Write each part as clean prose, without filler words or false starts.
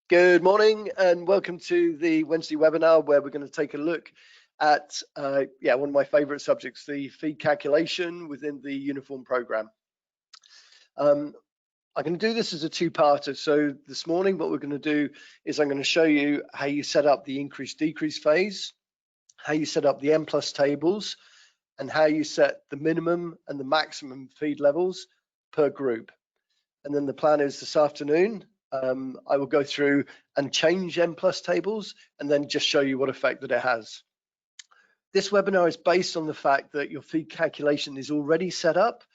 Good morning and welcome to the Wednesday webinar where we're going to take a look at one of my favorite subjects, the feed calculation within the uniform program. I'm going to do this as a two-parter. So this morning what we're going to do is I'm going to show you how you set up the increase-decrease phase, how you set up the N+ tables, and how you set the minimum and the maximum feed levels per group. And then the plan is this afternoon I will go through and change N+ tables and then just show you what effect that it has. This webinar is based on the fact that your feed calculation is already set up.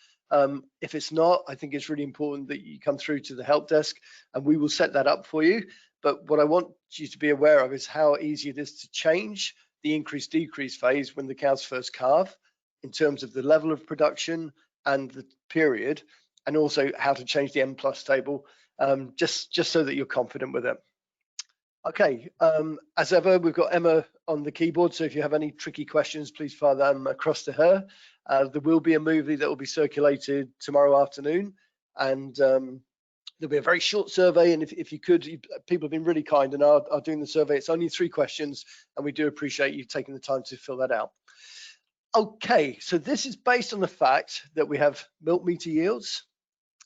If it's not, I think it's really important that you come through to the help desk and we will set that up for you. But what I want you to be aware of is how easy it is to change the increase-decrease phase when the cows first calve in terms of the level of production and the period, and also how to change the N+ table, just so that you're confident with it. Okay, as ever, we've got Emma on the keyboard, so if you have any tricky questions, please fire them across to her. There will be a movie that will be circulated tomorrow afternoon, and there'll be a very short survey, and if you could, people have been really kind and are doing the survey. It's only 3 questions, and we do appreciate you taking the time to fill that out. Okay, so this is based on the fact that we have milk meter yields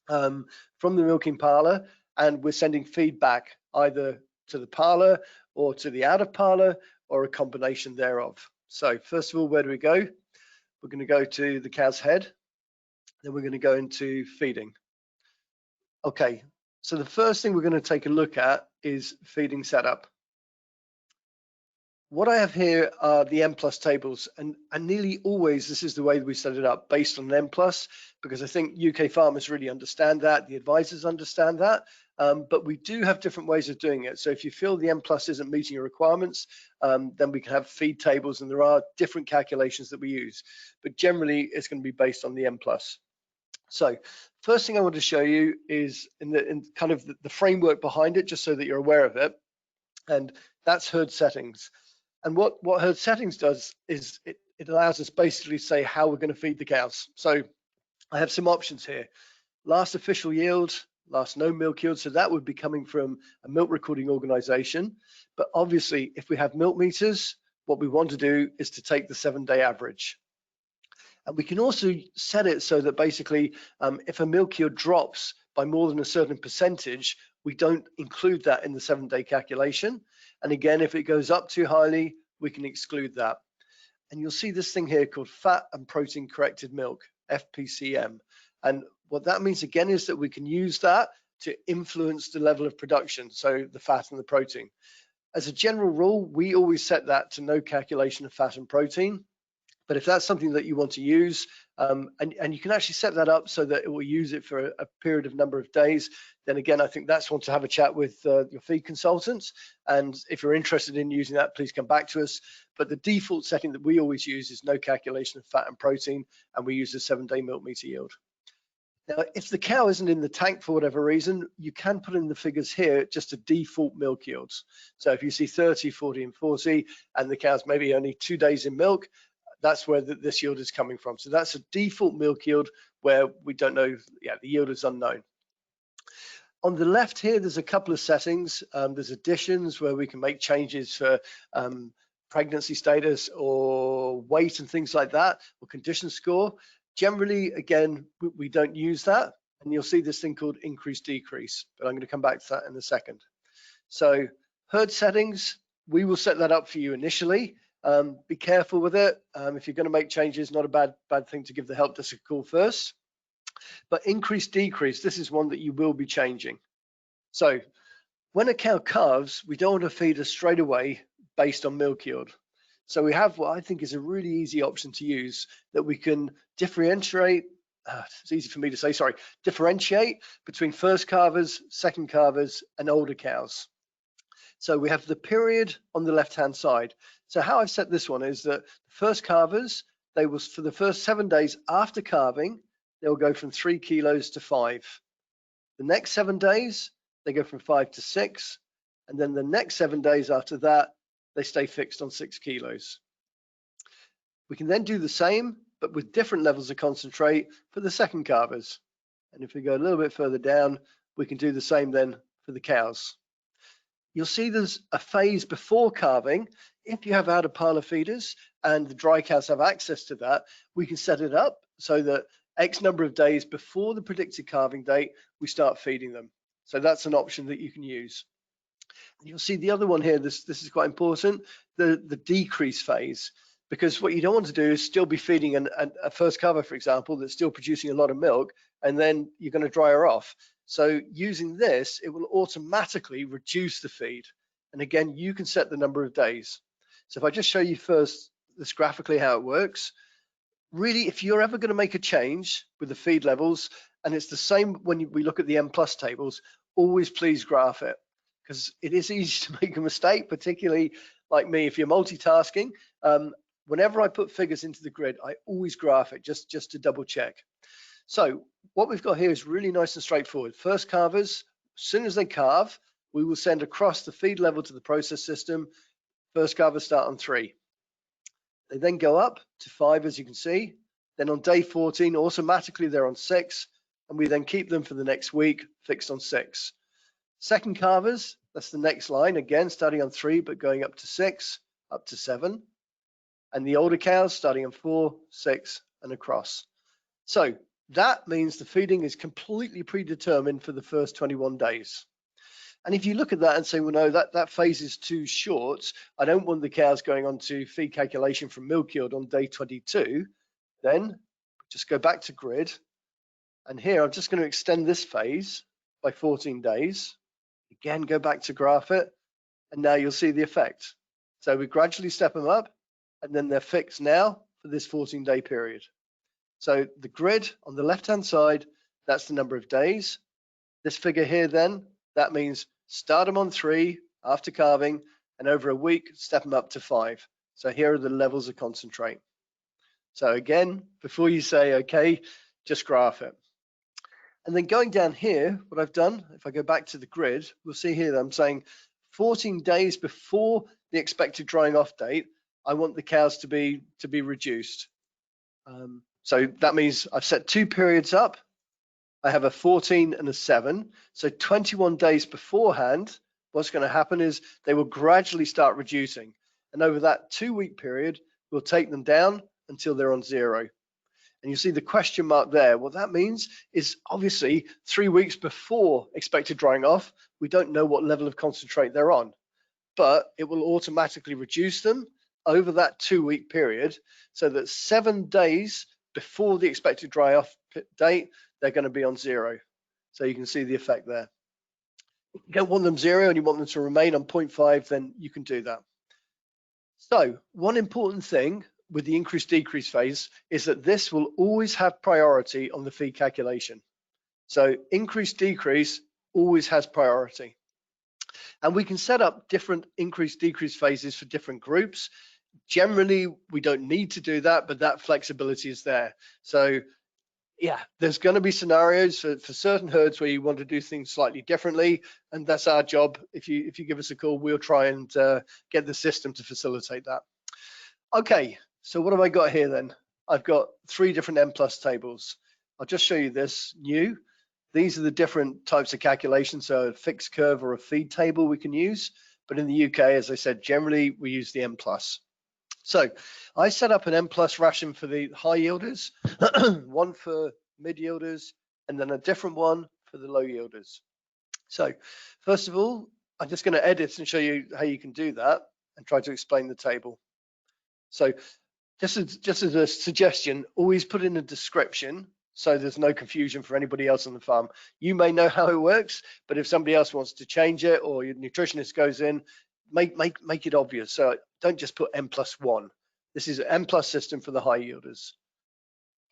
from the milking parlour, and we're sending feedback either to the parlour or to the out of parlour or a combination thereof. So first of all, where do we go? We're going to go to the cow's head, then we're going to go into feeding. Okay, so the first thing we're going to take a look at is feeding setup. What I have here are the N+ tables, and nearly always this is the way we set it up, based on N+, because I think UK farmers really understand that, the advisors understand that, but we do have different ways of doing it. So if you feel the N+ isn't meeting your requirements, then we can have feed tables, and there are different calculations that we use, but generally it's going to be based on the N+. So first thing I want to show you is in kind of the framework behind it, just so that you're aware of it, and that's herd settings. And what herd settings does is it allows us basically to say how we're going to feed the cows. So I have some options here. Last official yield, last known milk yield. So that would be coming from a milk recording organization. But obviously, if we have milk meters, what we want to do is to take the 7-day average. And we can also set it so that basically, if a milk yield drops by more than a certain percentage, we don't include that in the 7-day calculation. And again, if it goes up too highly, we can exclude that. And you'll see this thing here called fat and protein corrected milk, FPCM. And what that means again is that we can use that to influence the level of production, so the fat and the protein. As a general rule, we always set that to no calculation of fat and protein. But if that's something that you want to use, and you can actually set that up so that it will use it for a period of number of days, then again, I think that's one to have a chat with your feed consultants. And if you're interested in using that, please come back to us. But the default setting that we always use is no calculation of fat and protein, and we use the 7-day milk meter yield. Now, if the cow isn't in the tank for whatever reason, you can put in the figures here just a default milk yields. So if you see 30, 40, and 40, and the cow's maybe only 2 days in milk, that's where this yield is coming from. So that's a default milk yield where we don't know, the yield is unknown. On the left here, there's a couple of settings. There's additions where we can make changes for pregnancy status or weight and things like that, or condition score. Generally, again, we don't use that. And you'll see this thing called increase decrease, but I'm going to come back to that in a second. So herd settings, we will set that up for you initially. Be careful with it. If you're going to make changes, not a bad thing to give the help desk a call first. But increase decrease, this is one that you will be changing. So when a cow calves, we don't want to feed her straight away based on milk yield. So we have what I think is a really easy option to use, that we can differentiate. It's easy for me to say, sorry, differentiate between first calvers, second calvers, and older cows. So we have the period on the left-hand side. So how I've set this one is that the first calvers, they will, for the first 7 days after calving, they'll go from 3 kilos to 5. The next 7 days, they go from 5 to 6. And then the next 7 days after that, they stay fixed on 6 kilos. We can then do the same, but with different levels of concentrate for the second calvers. And if we go a little bit further down, we can do the same then for the cows. you'll see there's a phase before calving. If you have out of parlour feeders and the dry cows have access to that, we can set it up so that X number of days before the predicted calving date, we start feeding them. So that's an option that you can use. And you'll see the other one here, this is quite important, the decrease phase, because what you don't want to do is still be feeding a first calver, for example, that's still producing a lot of milk, and then you're going to dry her off. So using this, it will automatically reduce the feed. And again, you can set the number of days. So if I just show you first this graphically how it works, really, if you're ever going to make a change with the feed levels, and it's the same when we look at the M+ tables, always please graph it, because it is easy to make a mistake, particularly like me, if you're multitasking. Whenever I put figures into the grid, I always graph it just to double check. So what we've got here is really nice and straightforward. First calvers, as soon as they calve, we will send across the feed level to the process system. First calvers start on 3. They then go up to 5, as you can see. Then on day 14, automatically they're on 6, and we then keep them for the next week fixed on 6. Second calvers, that's the next line, again starting on 3 but going up to 6, up to 7. And the older cows starting on 4, 6 and across. So that means the feeding is completely predetermined for the first 21 days. And if you look at that and say, well, no, that phase is too short, I don't want the cows going on to feed calculation from milk yield on day 22, then just go back to grid. And here I'm just going to extend this phase by 14 days. Again, go back to graph it, and now you'll see the effect. So we gradually step them up, and then they're fixed now for this 14-day period. So the grid on the left-hand side, that's the number of days. This figure here then, that means start them on 3 after calving, and over a week, step them up to 5. So here are the levels of concentrate. So again, before you say, okay, just graph it. And then going down here, what I've done, if I go back to the grid, we'll see here that I'm saying 14 days before the expected drying off date, I want the cows to be reduced. So that means I've set 2 periods up. I have a 14 and a 7. So 21 days beforehand, what's going to happen is they will gradually start reducing. And over that 2-week period, we'll take them down until they're on 0. And you see the question mark there. What that means is obviously 3 weeks before expected drying off, we don't know what level of concentrate they're on, but it will automatically reduce them over that 2-week period so that 7 days before the expected dry off date, they're going to be on 0. So you can see the effect there. If you don't want them 0 and you want them to remain on 0.5, then you can do that. So one important thing with the increase-decrease phase is that this will always have priority on the feed calculation. So increase-decrease always has priority. And we can set up different increase-decrease phases for different groups. Generally, we don't need to do that, but that flexibility is there. So yeah, there's going to be scenarios for certain herds where you want to do things slightly differently, and that's our job. If you give us a call, we'll try and get the system to facilitate that. Okay, so what have I got here then? I've got 3 different M+ tables. I'll just show you this new. These are the different types of calculations, so a fixed curve or a feed table we can use. But in the UK, as I said, generally we use the M+. So I set up an M+ ration for the high yielders, one for mid yielders, and then a different one for the low yielders. So first of all, I'm just going to edit and show you how you can do that and try to explain the table. So just as a suggestion, always put in a description so there's no confusion for anybody else on the farm. You may know how it works, but if somebody else wants to change it or your nutritionist goes in, make it obvious. So don't just put M+1. This is an M+ system for the high yielders.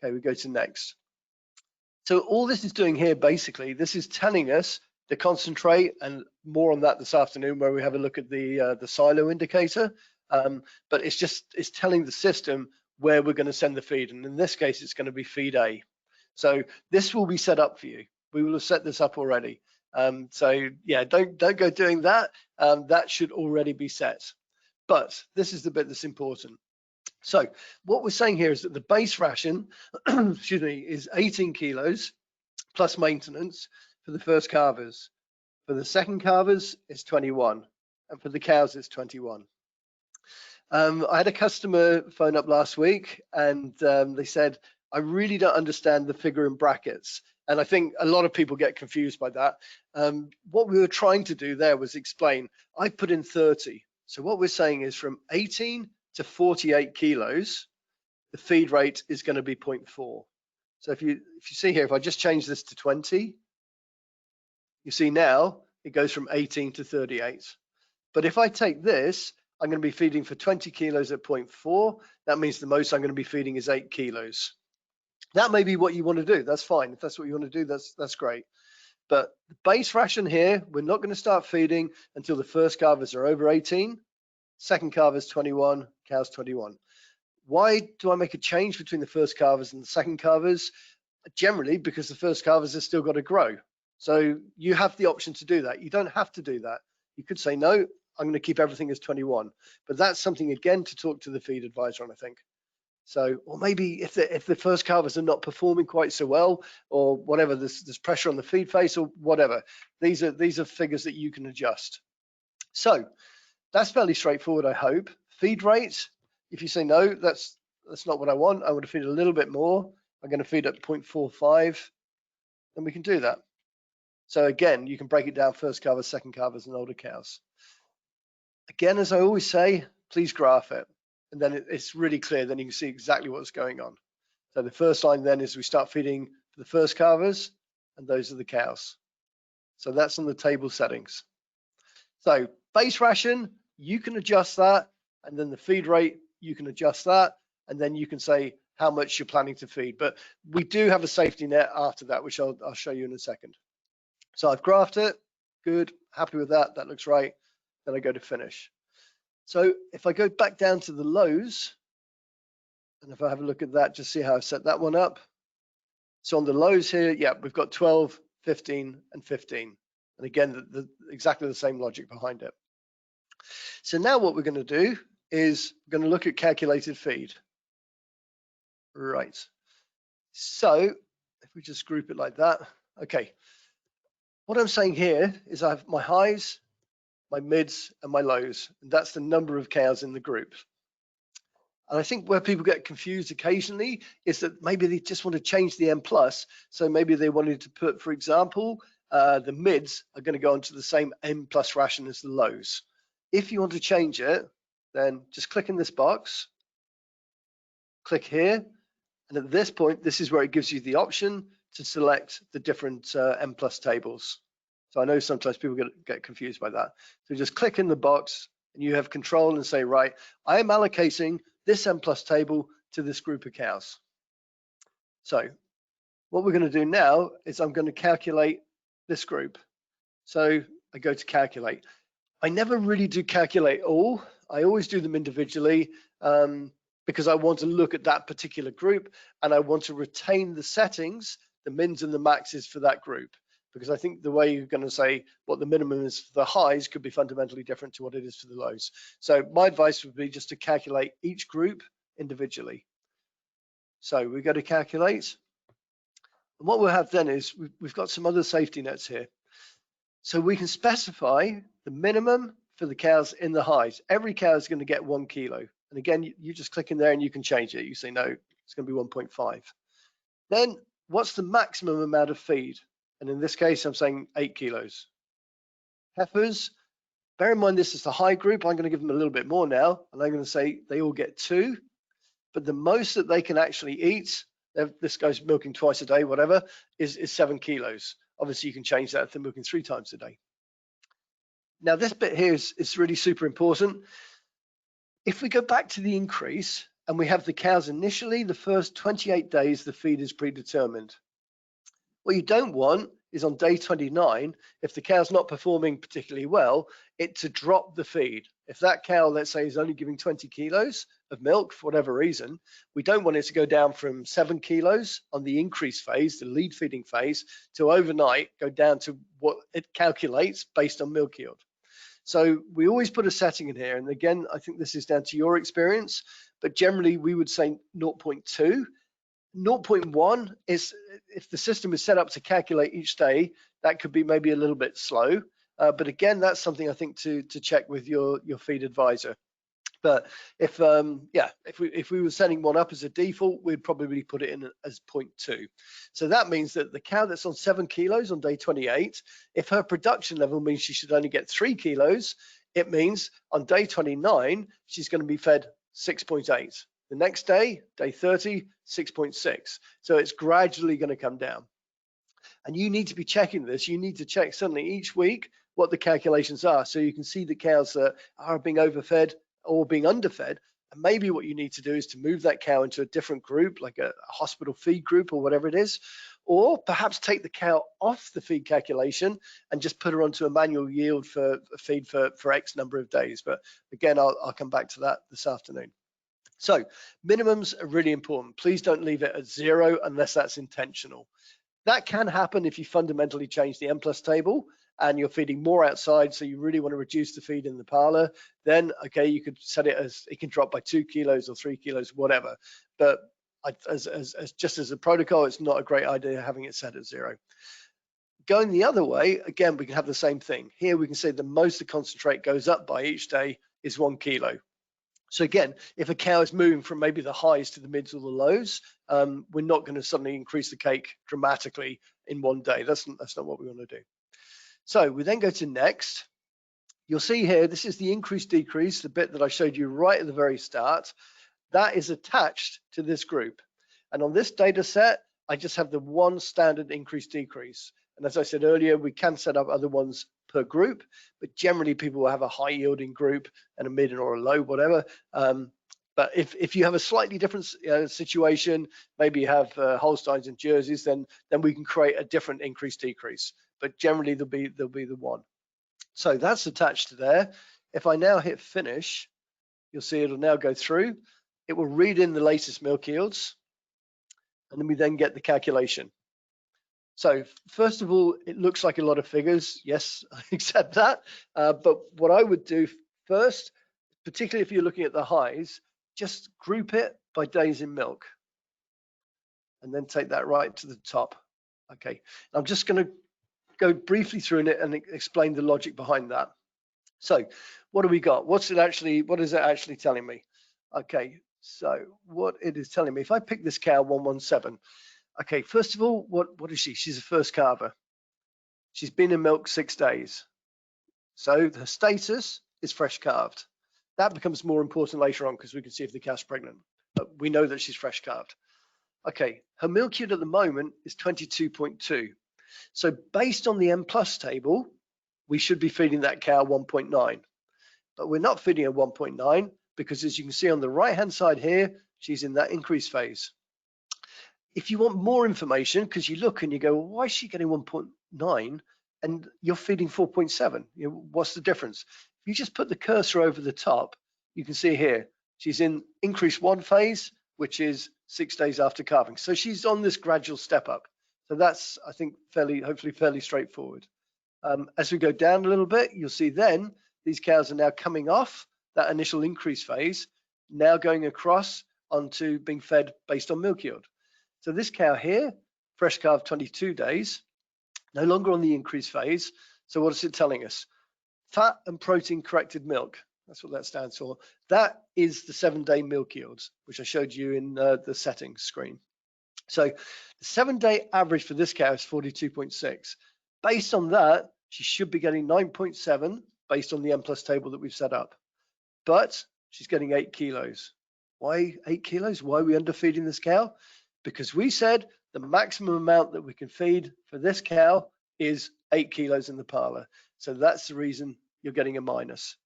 Okay, we go to next. So all this is doing here, basically, this is telling us the concentrate, and more on that this afternoon where we have a look at the silo indicator. But it's telling the system where we're going to send the feed, and in this case, it's going to be feed A. So this will be set up for you. We will have set this up already. So yeah, don't go doing that. That should already be set. But this is the bit that's important. So what we're saying here is that the base ration, excuse me, is 18 kilos plus maintenance for the first calvers. For the second calvers, it's 21. and for the cows it's 21. I had a customer phone up last week, and they said, I really don't understand the figure in brackets. And I think a lot of people get confused by that. What we were trying to do there was explain, I put in 30. So what we're saying is from 18 to 48 kilos, the feed rate is going to be 0.4. So if you see here, if I just change this to 20, you see now it goes from 18 to 38. But if I take this, I'm going to be feeding for 20 kilos at 0.4. That means the most I'm going to be feeding is 8 kilos. That may be what you want to do. That's fine. If that's what you want to do, that's great. But the base ration here, we're not going to start feeding until the first calvers are over 18, second calvers 21, cows 21. Why do I make a change between the first calvers and the second calvers? Generally, because the first calvers have still got to grow. So you have the option to do that. You don't have to do that. You could say, no, I'm going to keep everything as 21. But that's something, again, to talk to the feed advisor on, I think. So, or maybe if the first calvers are not performing quite so well, or whatever, there's pressure on the feed face or whatever. These are figures that you can adjust. So that's fairly straightforward, I hope. Feed rates, if you say no, that's not what I want. I want to feed a little bit more. I'm going to feed at 0.45, then we can do that. So again, you can break it down: first calvers, second calvers, and older cows. Again, as I always say, please graph it, and then it's really clear. Then you can see exactly what's going on. So the first line then is we start feeding for the first calvers, and those are the cows. So that's on the table settings. So base ration, you can adjust that, and then the feed rate, you can adjust that, and then you can say how much you're planning to feed. But we do have a safety net after that, which I'll show you in a second. So I've graphed it, good, happy with that, that looks right. Then I go to finish. So if I go back down to the lows, and if I have a look at that, just see how I've set that one up. So on the lows here, yeah, we've got 12, 15, and 15. And again, exactly the same logic behind it. So now what we're going to do is we're going to look at calculated feed. Right. So if we just group it like that, okay. What I'm saying here is I have my highs, my mids, and my lows, and that's the number of cows in the group. And I think where people get confused occasionally is that maybe they just want to change the M+. So maybe they wanted to put, for example, the mids are going to go onto the same M+ ration as the lows. If you want to change it, then just click in this box, click here, and at this point, this is where it gives you the option to select the different M+ tables. So I know sometimes people get confused by that. So just click in the box and you have control and say, right, I am allocating this M+ table to this group of cows. So what we're going to do now is I'm going to calculate this group. So I go to calculate. I never really do calculate all. I always do them individually because I want to look at that particular group and I want to retain the settings, the mins and the maxes for that group. Because I think the way you're going to say what the minimum is for the highs could be fundamentally different to what it is for the lows. So my advice would be just to calculate each group individually. So we go to calculate. And what we'll have then is we've got some other safety nets here. So we can specify the minimum for the cows in the highs. Every cow is going to get 1 kilo. And again, you just click in there and you can change it. You say, no, it's going to be 1.5. Then what's the maximum amount of feed? And in this case, I'm saying 8 kilos. Heifers, bear in mind this is the high group. I'm going to give them a little bit more now. And I'm going to say they all get 2. But the most that they can actually eat, this guy's milking twice a day, whatever, is 7 kilos. Obviously, you can change that if they're milking 3 times a day. Now, this bit here is really super important. If we go back to the increase and we have the cows initially, the first 28 days, the feed is predetermined. What you don't want is on day 29, if the cow's not performing particularly well, it to drop the feed. If that cow, let's say, is only giving 20 kilos of milk for whatever reason, we don't want it to go down from 7 kilos on the increase phase, the lead feeding phase, to overnight go down to what it calculates based on milk yield. So we always put a setting in here. And again, I think this is down to your experience, but generally we would say 0.2. 0.1 is, if the system is set up to calculate each day, that could be maybe a little bit slow. But again, that's something I think to check with your feed advisor. But if if we were setting one up as a default, we'd probably put it in as 0.2. So that means that the cow that's on 7 kilos on day 28, if her production level means she should only get 3 kilos, it means on day 29 she's going to be fed 6.8. The next day, day 30, 6.6. So it's gradually going to come down. And you need to be checking this. You need to check certainly each week what the calculations are, so you can see the cows that are being overfed or being underfed. And maybe what you need to do is to move that cow into a different group, like a hospital feed group or whatever it is, or perhaps take the cow off the feed calculation and just put her onto a manual yield for feed for X number of days. But again, I'll come back to that this afternoon. So minimums are really important. Please don't leave it at 0 unless that's intentional. That can happen if you fundamentally change the M+ table and you're feeding more outside, so you really want to reduce the feed in the parlor. Then, okay, you could set it as it can drop by 2 kilos or 3 kilos, whatever. But just as a protocol, it's not a great idea having it set at 0. Going the other way, again, we can have the same thing. Here we can say the most the concentrate goes up by each day is 1 kilo. So again, if a cow is moving from maybe the highs to the mids or the lows, we're not going to suddenly increase the cake dramatically in one day. That's not what we want to do. So we then go to next. You'll see here, this is the increase decrease, the bit that I showed you right at the very start. That is attached to this group. And on this data set, I just have the one standard increase decrease. And as I said earlier, we can set up other ones per group, but generally people will have a high yielding group and a mid or a low, whatever. But if you have a slightly different situation, maybe you have Holsteins and Jerseys, then we can create a different increase decrease. But generally there'll be the one. So that's attached to there. If I now hit finish, you'll see it'll now go through. It will read in the latest milk yields, and then we then get the calculation. So first of all, it looks like a lot of figures. Yes, I accept that. But what I would do first, particularly if you're looking at the highs, just group it by days in milk, and then take that right to the top. Okay, I'm just going to go briefly through it and explain the logic behind that. So what do we got? What is it actually telling me? Okay, so what it is telling me, if I pick this cow 117, okay, first of all, what is she? She's a first calver. She's been in milk 6 days. So her status is fresh calved. That becomes more important later on because we can see if the cow's pregnant. But we know that she's fresh calved. Okay, her milk yield at the moment is 22.2. So based on the M+ table, we should be feeding that cow 1.9. But we're not feeding her 1.9 because, as you can see on the right-hand side here, she's in that increase phase. If you want more information, because you look and you go, well, why is she getting 1.9 and you're feeding 4.7? What's the difference? If you just put the cursor over the top, you can see here, she's in increase 1 phase, which is 6 days after calving. So she's on this gradual step up. So that's, I think, hopefully fairly straightforward. As we go down a little bit, you'll see then these cows are now coming off that initial increase phase, now going across onto being fed based on milk yield. So this cow here, fresh calf 22 days, no longer on the increase phase. So what is it telling us? Fat and protein corrected milk. That's what that stands for. That is the 7-day milk yields, which I showed you in the settings screen. So the 7-day average for this cow is 42.6. Based on that, she should be getting 9.7 based on the M+ table that we've set up. But she's getting 8 kilos. Why 8 kilos? Why are we underfeeding this cow? Because we said the maximum amount that we can feed for this cow is 8 kilos in the parlor. So that's the reason you're getting a minus.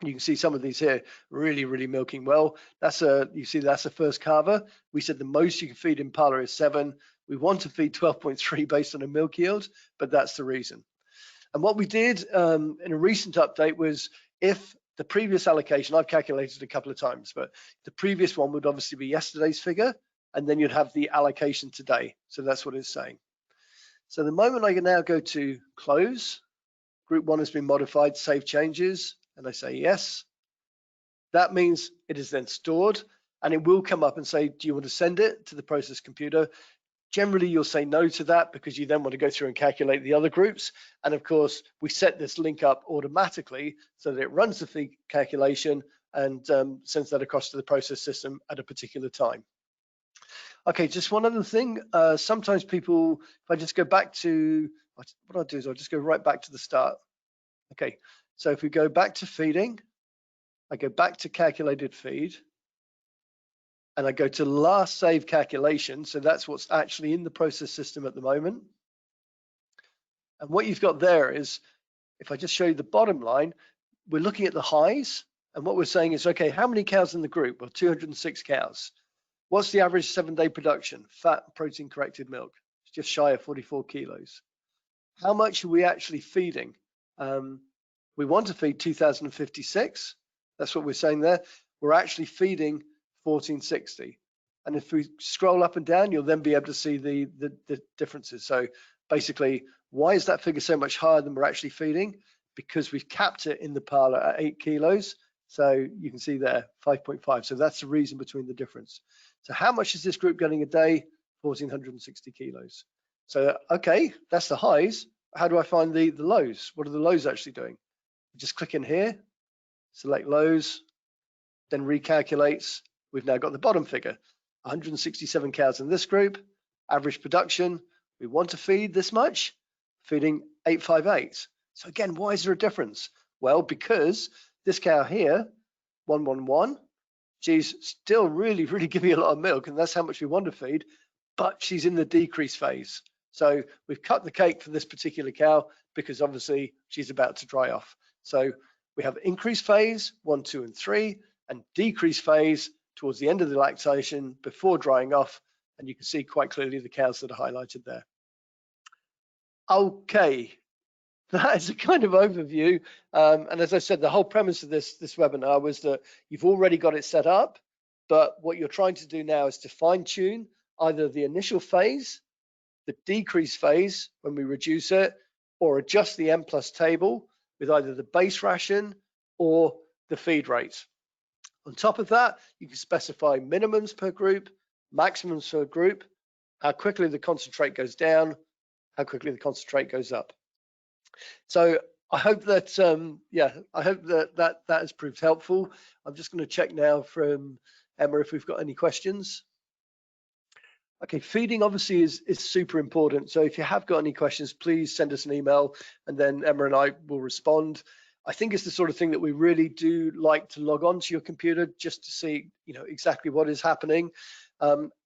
You can see some of these here really milking well. You see that's a first calver. We said the most you can feed in parlor is 7. We want to feed 12.3 based on a milk yield, but that's the reason. And what we did in a recent update was, if the previous allocation, I've calculated a couple of times, but the previous one would obviously be yesterday's figure, and then you'd have the allocation today. So that's what it's saying. So the moment I can now go to close, group 1 has been modified, save changes, and I say yes, that means it is then stored, and it will come up and say, do you want to send it to the process computer? Generally, you'll say no to that because you then want to go through and calculate the other groups. And of course, we set this link up automatically so that it runs the feed calculation and sends that across to the process system at a particular time. Okay, just one other thing. Sometimes people, if I just go back to, what I'll do is I'll just go right back to the start. Okay, so if we go back to feeding, I go back to calculated feed, and I go to last save calculation. So that's what's actually in the process system at the moment. And what you've got there is, if I just show you the bottom line, we're looking at the highs. And what we're saying is, okay, how many cows in the group? Well, 206 cows. What's the average 7-day production? Fat and protein corrected milk. It's just shy of 44 kilos. How much are we actually feeding? We want to feed 2,056. That's what we're saying there. We're actually feeding 1,460. And if we scroll up and down, you'll then be able to see the differences. So basically, why is that figure so much higher than we're actually feeding? Because we've capped it in the parlor at 8 kilos. So you can see there, 5.5. So that's the reason between the difference. So how much is this group getting a day? 1,460 kilos. So, okay, that's the highs. How do I find the lows? What are the lows actually doing? Just click in here, select lows, then recalculates. We've now got the bottom figure, 167 cows in this group, average production. We want to feed this much, feeding 858. So again, why is there a difference? Well, because this cow here, 111, she's still really giving a lot of milk, and that's how much we want to feed, but she's in the decrease phase. So we've cut the cake for this particular cow because obviously she's about to dry off. So we have increase phase 1, 2, and 3, and decrease phase towards the end of the lactation before drying off. And you can see quite clearly the cows that are highlighted there. Okay, that is a kind of overview. And as I said, the whole premise of this webinar was that you've already got it set up, but what you're trying to do now is to fine tune either the initial phase, the decrease phase when we reduce it, or adjust the M+ table with either the base ration or the feed rate. On top of that, you can specify minimums per group, maximums per group, how quickly the concentrate goes down, how quickly the concentrate goes up. So I hope that, I hope that has proved helpful. I'm just going to check now from Emma if we've got any questions. Okay, feeding obviously is super important. So if you have got any questions, please send us an email and then Emma and I will respond. I think it's the sort of thing that we really do like to log on to your computer just to see, exactly what is happening.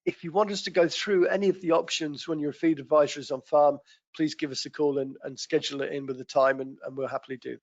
If you want us to go through any of the options when your feed advisor is on farm, please give us a call and schedule it in with the time and we'll happily do.